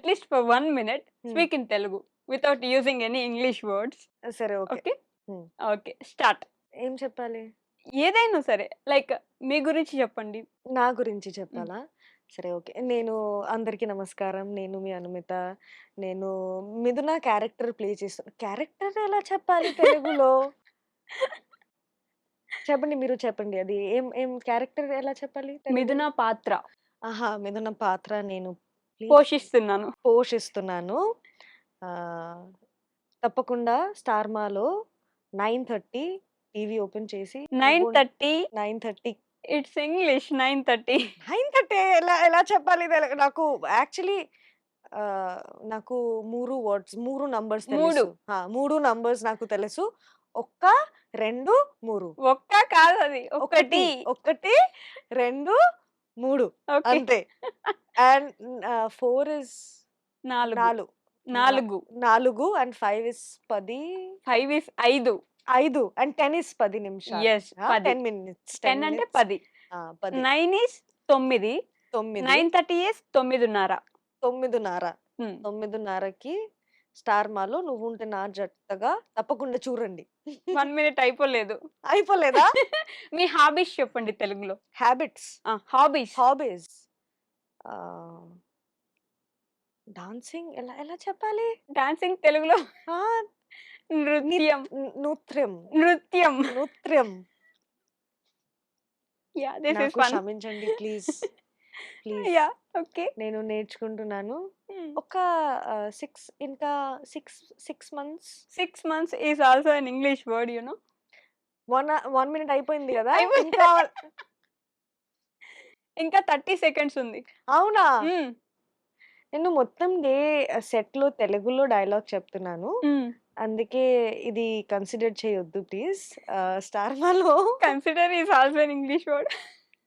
At least for 1 minute హ్మ్. Speak in Telugu without using any English words. సరే. Okay. Okay. హ్మ్. Okay. Start. ఏం చెప్పాలి? ఏదైనా సరే లైక్ మీ గురించి చెప్పండి. నా గురించి హ్మ్. చెప్పాలా? సరే. ఓకే. అందరికీ నమస్కారం. నేను మీ అనుమిత. నేను మిథున క్యారెక్టర్ ప్లే చేస్తున్నా. క్యారెక్టర్ ఎలా చెప్పాలి తెలుగులో? చెప్పండి. మీరు చెప్పండి. అది ఏం ఏం క్యారెక్టర్ ఎలా చెప్పాలి తెలుగులో? మిథున పాత్ర ఆహా! మిథున పాత్ర నేను ప్లే పోషిస్తున్నాను. పోషిస్తున్నాను. ఆహ్, తప్పకుండా స్టార్మాలో 9:30 టీవీ ఓపెన్ చేసి 9:30 9:30 ఇట్స్ ఇంగ్లీష్ 9:30. 9:30 ఎలా ఎలా చెప్పాలి నాకు యాక్చువల్లీ నాకు 3 నంబర్స్ 3 తెలుసు. 3 నంబర్స్ నాకు తెలుసు. 1, 2, 3. ఒక్క కాదది. ఒకటి, ఒకటి. 2, 3 ఓకే. అంతే. And 4 is 4. 4. 4. 4 and 5 is 10. 5 is 5. 5 and 10 is 10 నిమిషాలు. యెస్. 10. 10 మినిట్స్. 10 అంటే 10. 10. 9 ఈస్ 9. 9. 9:30 ఈస్ 9:30. 9:30. హ్మ్. 9:30కి స్టార్మాలో నువ్వుంటే నా జట్టగా తప్పకుండా చూడండి. 1 మినిట్ అయిపోలేదు. అయిపోలేదా? మీ హాబీస్ చెప్పండి తెలుగులో. Habits, hobbies. హాబీస్ ఆహ్, డాన్సింగ్ ఎలా ఎలా చెప్పాలి? డాన్సింగ్ తెలుగులో ఆ! నృత్యం. నృత్యం. నృత్యం. నృత్యం. యాహ్! దిస్ ఈస్ నాకు ఫన్. క్షమించండి ప్లీజ్. ప్లీజ్. యాహ్! ఓకే. నేను నేర్చుకుంటున్నాను. హ్మ్. ఒక 6 months 6 months is also an English word you know. 1 minute అయిపోయింది గదా! అయిపోయింది. ఇంకా ఇంకా 30 సెకండ్స్ ఉంది. అవునా? హ్మ్. నేను మొత్తం సెట్‌లో తెలుగులో డైలాగ్ చెప్తున్నాను. హ్మ్. అందుకే ఇది కన్సిడర్ చేయొద్దు ప్లీజ్. స్టార్ మాలో consider is also an English word.